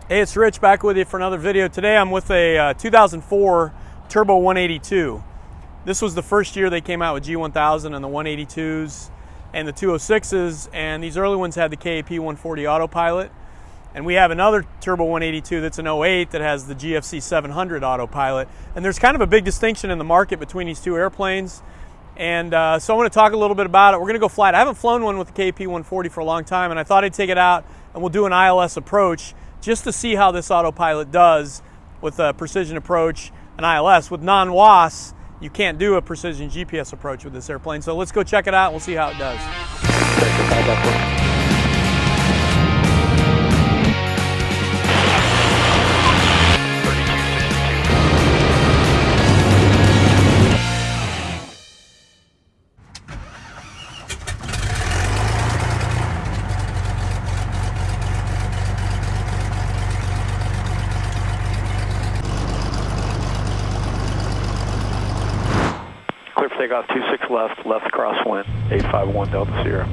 Hey, it's Rich back with you for another video. Today I'm with a 2004 Turbo 182. This was the first year they came out with G1000 and the 182s and the 206s, and these early ones had the KAP140 Autopilot. And we have another Turbo 182 that's an 08 that has the GFC 700 Autopilot. And there's kind of a big distinction in the market between these two airplanes. And so I want to talk a little bit about it. We're going to go fly it. I haven't flown one with the KAP140 for a long time, and I thought I'd take it out and we'll do an ILS approach just to see how this autopilot does with a precision approach and ILS. With non-WAAS, you can't do a precision GPS approach with this airplane. So let's go check it out and we'll see how it does. Clear for takeoff, 26 left, left crosswind, 851 Delta Sierra.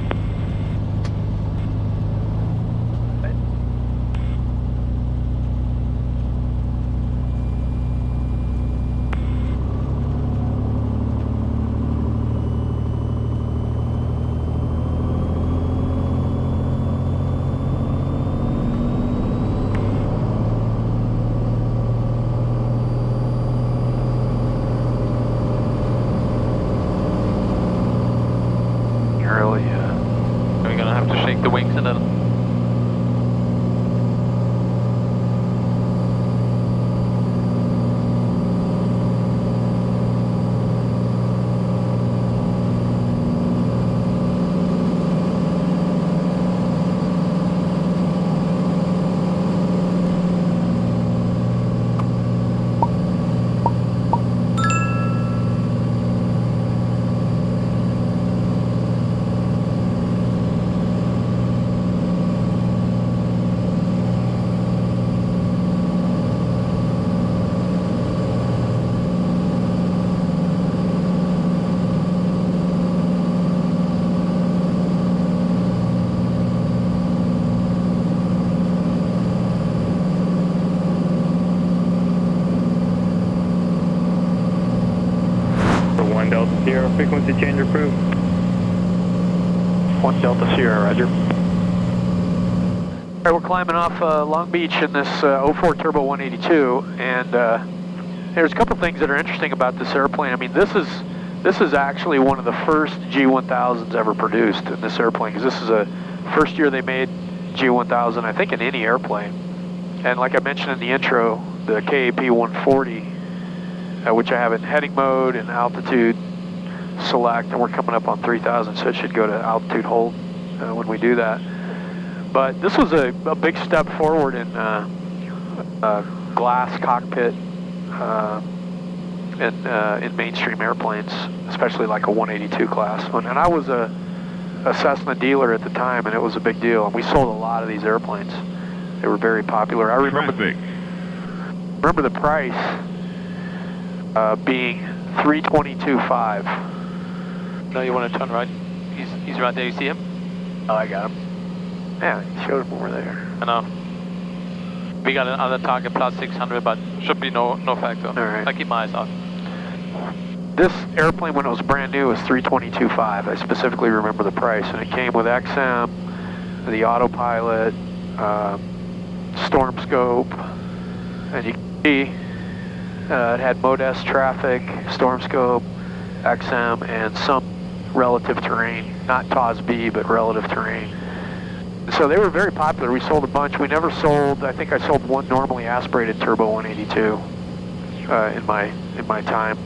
We're gonna have to shake the wings and then. One Delta Sierra, frequency change approved. 1 Delta Sierra, roger. All right, we're climbing off Long Beach in this 04 Turbo 182, and there's a couple things that are interesting about this airplane. I mean, this is actually one of the first G1000s ever produced in this airplane, because this is the first year they made G1000, I think, in any airplane. And like I mentioned in the intro, the KAP140, which I have in heading mode and altitude select, and we're coming up on 3,000, so it should go to altitude hold when we do that. But this was a big step forward in glass cockpit in mainstream airplanes, especially like a 182 class one. And I was a Cessna dealer at the time, and it was a big deal. And we sold a lot of these airplanes. They were very popular. I remember the price being $322,500. No, you want to turn right? He's right there. You see him? Oh, I got him. Yeah, he showed him over there. I know. We got another target plus 600, but should be no factor. All right. I keep my eyes out. This airplane, when it was brand new, was $322,500. I specifically remember the price, and it came with XM, the autopilot, storm scope, and you can see it had Mode S traffic, storm scope, XM, and some relative terrain. Not TOS-B, but relative terrain. So they were very popular. We sold a bunch. We never sold, I think I sold one normally aspirated Turbo 182 in my time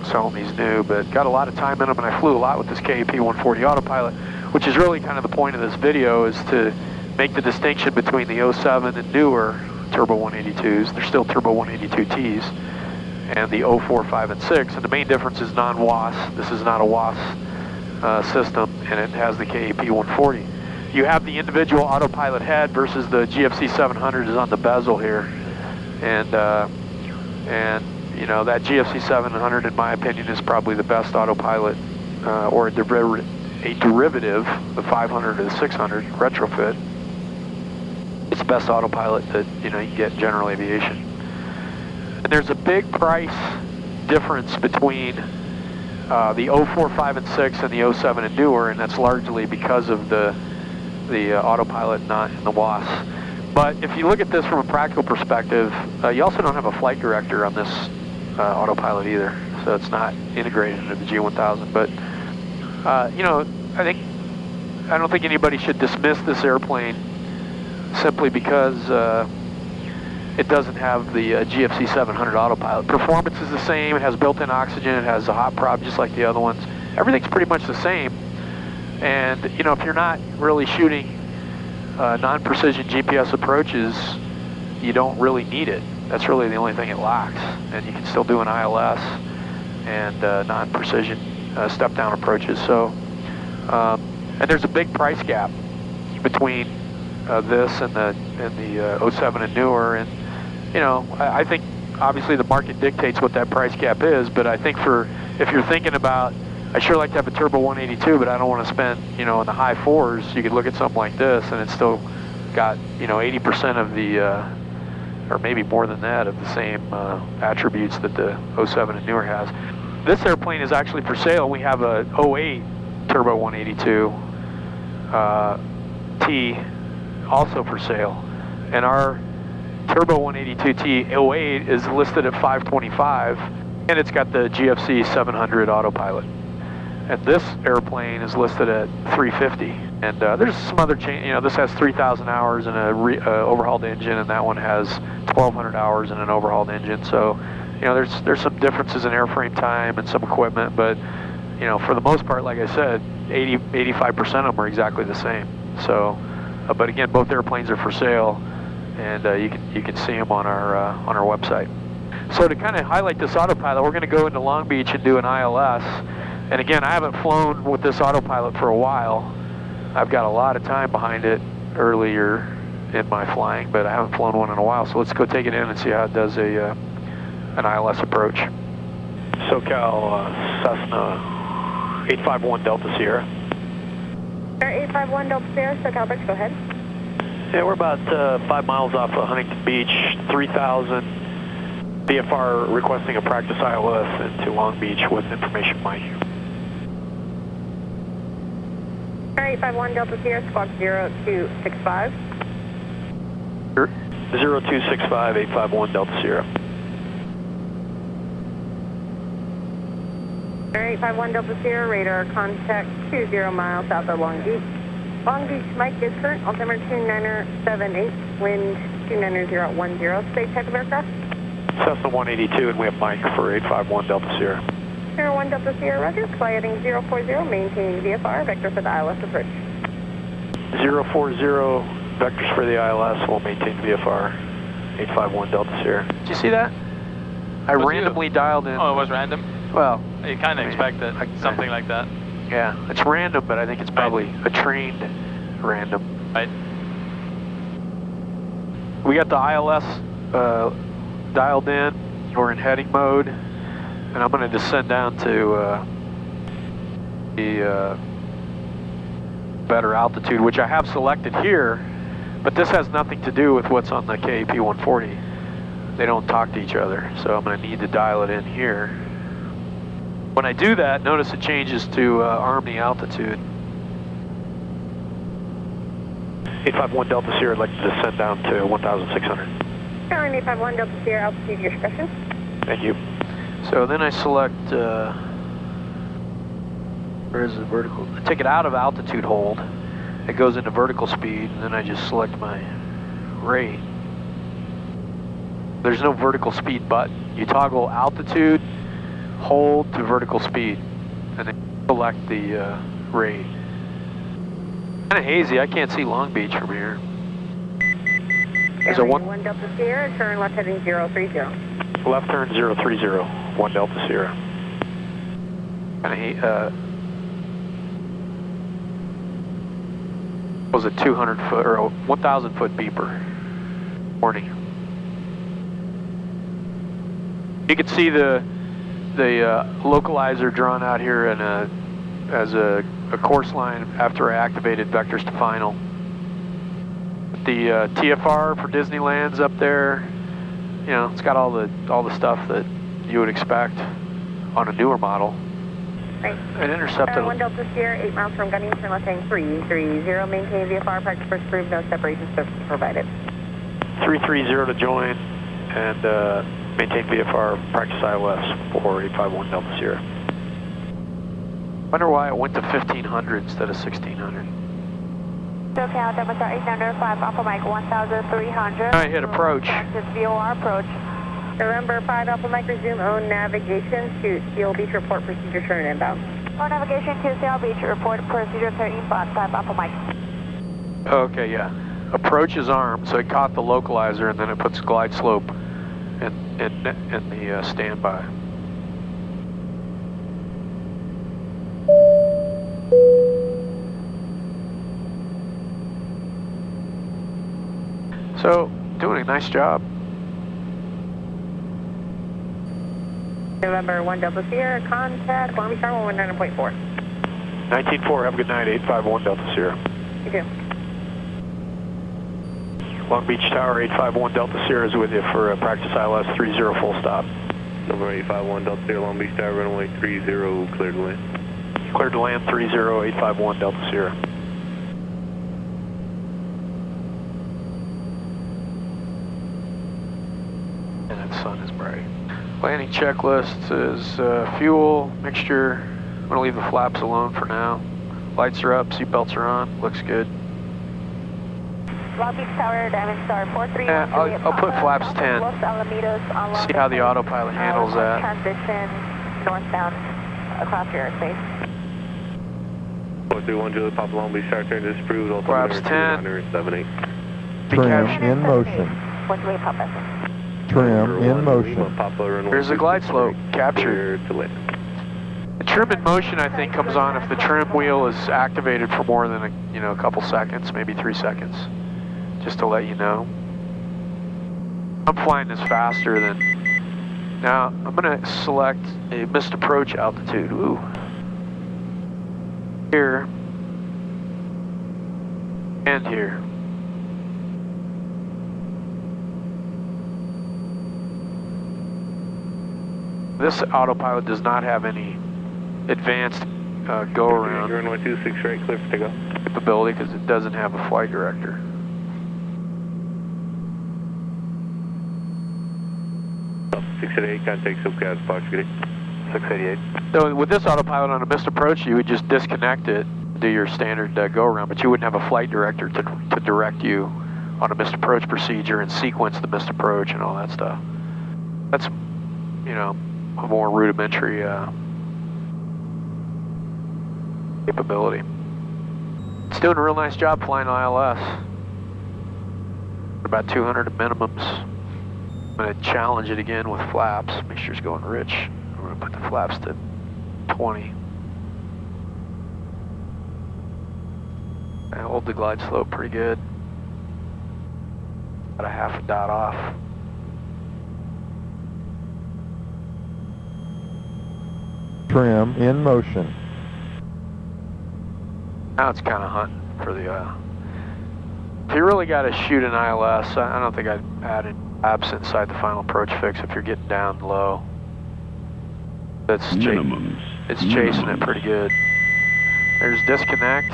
selling these new, but got a lot of time in them, and I flew a lot with this KAP140 Autopilot, which is really kind of the point of this video, is to make the distinction between the 07 and newer Turbo 182s. They're still Turbo 182Ts. And the 04, 5, and 6, and the main difference is non-WAAS. This is not a WAAS system, and it has the KAP140. You have the individual autopilot head versus the GFC 700 is on the bezel here, and you know, that GFC 700, in my opinion, is probably the best autopilot or a derivative, the 500 or the 600 retrofit. it's the best autopilot that you can get in general aviation. And there's a big price difference between the 04, 5, and 6 and the 07 and newer, and that's largely because of the autopilot not in the WAAS. But if you look at this from a practical perspective, you also don't have a flight director on this autopilot either, so it's not integrated into the G1000. But I don't think anybody should dismiss this airplane simply because it doesn't have the GFC 700 autopilot. Performance is the same. It has built-in oxygen. It has a hot prop just like the other ones. Everything's pretty much the same. And if you're not really shooting non-precision GPS approaches, you don't really need it. That's really the only thing it lacks. And you can still do an ILS and non-precision step-down approaches. So, and there's a big price gap between this and the 07 and newer. And I think obviously the market dictates what that price gap is. But I think if you're thinking about, I sure like to have a turbo 182, but I don't want to spend, in the high fours. You could look at something like this, and it's still got, 80% of the, or maybe more than that, of the same attributes that the 07 and newer has. This airplane is actually for sale. We have a 08 turbo 182 T also for sale, and our turbo 182T 08 is listed at $525, and it's got the GFC 700 autopilot. And this airplane is listed at $350. And there's some other change. This has 3,000 hours and a overhauled engine, and that one has 1,200 hours and an overhauled engine. So, there's some differences in airframe time and some equipment, but for the most part, like I said, 85% of them are exactly the same. So, but again, both airplanes are for sale, and you can see them on our website. So to kind of highlight this autopilot, we're going to go into Long Beach and do an ILS. And again, I haven't flown with this autopilot for a while. I've got a lot of time behind it earlier in my flying, but I haven't flown one in a while. So let's go take it in and see how it does an ILS approach. SoCal Cessna 851 Delta Sierra. 851 Delta Sierra, SoCal Bridge, go ahead. Yeah, we're about 5 miles off of Huntington Beach, 3,000. BFR requesting a practice ILS into Long Beach with information mic. 851 Delta Sierra, squawk 0265. 0265, 851 Delta Sierra. 851 Delta Sierra, radar contact 20 miles south of Long Beach. Long Beach mic is current, altimeter 2978, wind 29010, state type of aircraft? Cessna 182, and we have mic for 851 Delta Sierra. 01 Delta Sierra, roger, fly heading 040, maintaining VFR, vector for the ILS approach. 040, vectors for the ILS, will maintain VFR, 851 Delta Sierra. Did you see that? I randomly dialed in. Oh, it was random? Well, you kind of expected something like that. Yeah, it's random, but I think it's probably a trained random. Right. We got the ILS dialed in. We're in heading mode, and I'm going to descend down to the better altitude, which I have selected here, but this has nothing to do with what's on the KAP140. They don't talk to each other, so I'm going to need to dial it in here. When I do that, notice it changes to arm the altitude. 851 Delta Sierra, I'd like to descend down to 1,600. Skyline 851 Delta Sierra, altitude discretion. Thank you. So then I select, where is the vertical? I take it out of altitude hold. It goes into vertical speed, and then I just select my rate. There's no vertical speed button. You toggle altitude, hold to vertical speed, and then select the rate. Kind of hazy. I can't see Long Beach from here. Is there one? 1 Delta Sierra, turn left heading 030. Left turn 030, 1 Delta Sierra. Kind of was a 200 foot or a 1,000 foot beeper. Warning. You can see the localizer drawn out here in as a course line after I activated vectors to final. The TFR for Disneyland's up there. You know, it's got all the stuff that you would expect on a newer model. Right. It intercepted. 1 Delta Sierra, 8 miles from Gunny, turn left hang 330. Maintain VFR, practice first approved, no separation service provided. 330 to join and maintain VFR, practice ILS for 851 Delta Sierra. Wonder why it went to 1500 instead of 1600. SoCal, Delta 895, Alpha Mike 1300. I hit approach. Practice VOR approach. November 5 Alpha Mike, resume own navigation to Seal Beach, report procedure turn inbound. Own navigation to Seal Beach, report procedure turn inbound, 5 Alpha Mike. Okay, yeah. Approach is armed, so it caught the localizer and then it puts glide slope in the standby. So, doing a nice job. November 1 Delta Sierra, contact Long Beach Tower 119.4. 19.4, have a good night, 851 Delta Sierra. You too. Long Beach Tower, 851 Delta Sierra is with you for practice ILS 30 full stop. Number 851 Delta Sierra, Long Beach Tower, runway 30, cleared to land. Cleared to land 30, 851 Delta Sierra. And that sun is bright. Landing checklist is fuel, mixture. I'm going to leave the flaps alone for now. Lights are up, seatbelts are on, looks good. Long Beach Tower, Diamond Star 43. Yeah, I'll put flaps 10. Los Alamitos. See how the autopilot handles that. Transition northbound across your airspace. 431 Julie, Papa Long Beach Tower, turn disapproved. Flaps 10. 78. Trim in motion. 1 Julie, Papa. Trim in motion. There's a glide slope captured. To land. The trim in motion, I think, comes on if the trim wheel is activated for more than a couple seconds, maybe 3 seconds, just to let you know. I'm flying this faster than. Now I'm going to select a missed approach altitude. Ooh. Here and here. This autopilot does not have any advanced go-around Runway 26 right, clear for takeoff. capability because it doesn't have a flight director. Oh, 688, contact SoCal, Fox 688. So with this autopilot on a missed approach, you would just disconnect it, do your standard go-around, but you wouldn't have a flight director to direct you on a missed approach procedure and sequence the missed approach and all that stuff. That's, a more rudimentary capability. It's doing a real nice job flying ILS. About 200 minimums. I'm going to challenge it again with flaps. Make sure it's going rich. I'm going to put the flaps to 20. I hold the glide slope pretty good. About a half a dot off. Trim in motion. Now it's kind of hunting for the, if you really got to shoot an ILS, I don't think I'd add an abs inside the final approach fix if you're getting down low. It's chasing it pretty good. There's disconnect.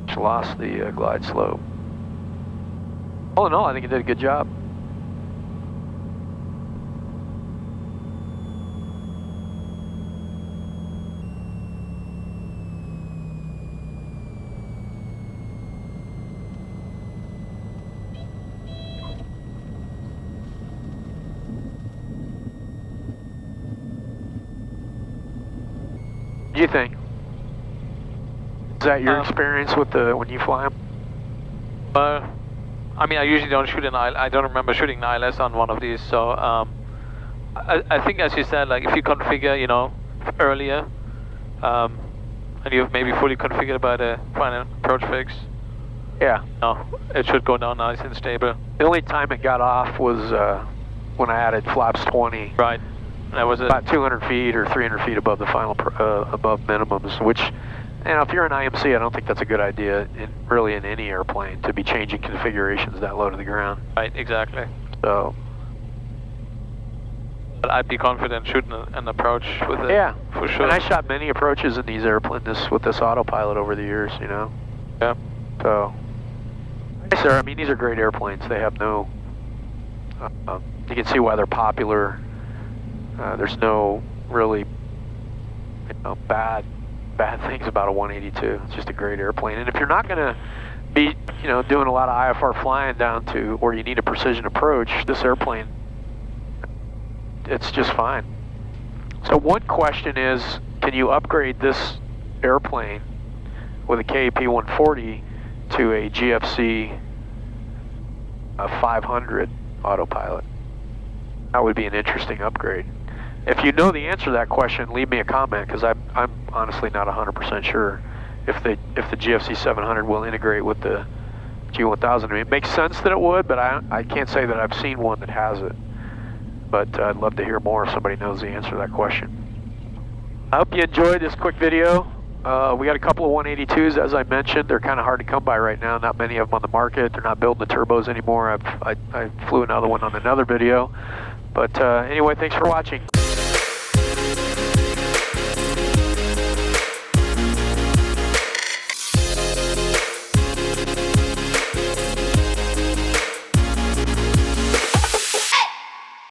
Just lost the glide slope. All in all, I think it did a good job. What do you think? Is that your experience with when you fly them? I mean, I usually don't shoot I don't remember shooting an ILS on one of these, so I think, as you said, like if you configure, earlier, and you've maybe fully configured by the final approach fix, Yeah. no, it should go down nice and stable. The only time it got off was when I added flaps 20. Right. That was About 200 feet or 300 feet above the final, above minimums, which And if you're an IMC, I don't think that's a good idea, really in any airplane, to be changing configurations that low to the ground. Right, exactly. So, but I'd be confident shooting an approach with it. yeah, for sure. And I shot many approaches in these airplanes with this autopilot over the years, you know. Yeah. So, yes, sir. I mean, these are great airplanes. They have no. You can see why they're popular. There's no really, bad things about a 182. It's just a great airplane. And if you're not going to be, doing a lot of IFR flying down to where you need a precision approach, this airplane, it's just fine. So one question is, can you upgrade this airplane with a KAP140 to a GFC 500 autopilot? That would be an interesting upgrade. If you know the answer to that question, leave me a comment, because I'm honestly not 100% sure if the GFC 700 will integrate with the G1000. I mean, it makes sense that it would, but I can't say that I've seen one that has it. But I'd love to hear more if somebody knows the answer to that question. I hope you enjoyed this quick video. We got a couple of 182s, as I mentioned. They're kind of hard to come by right now. Not many of them on the market. They're not building the turbos anymore. I flew another one on another video. But anyway, thanks for watching.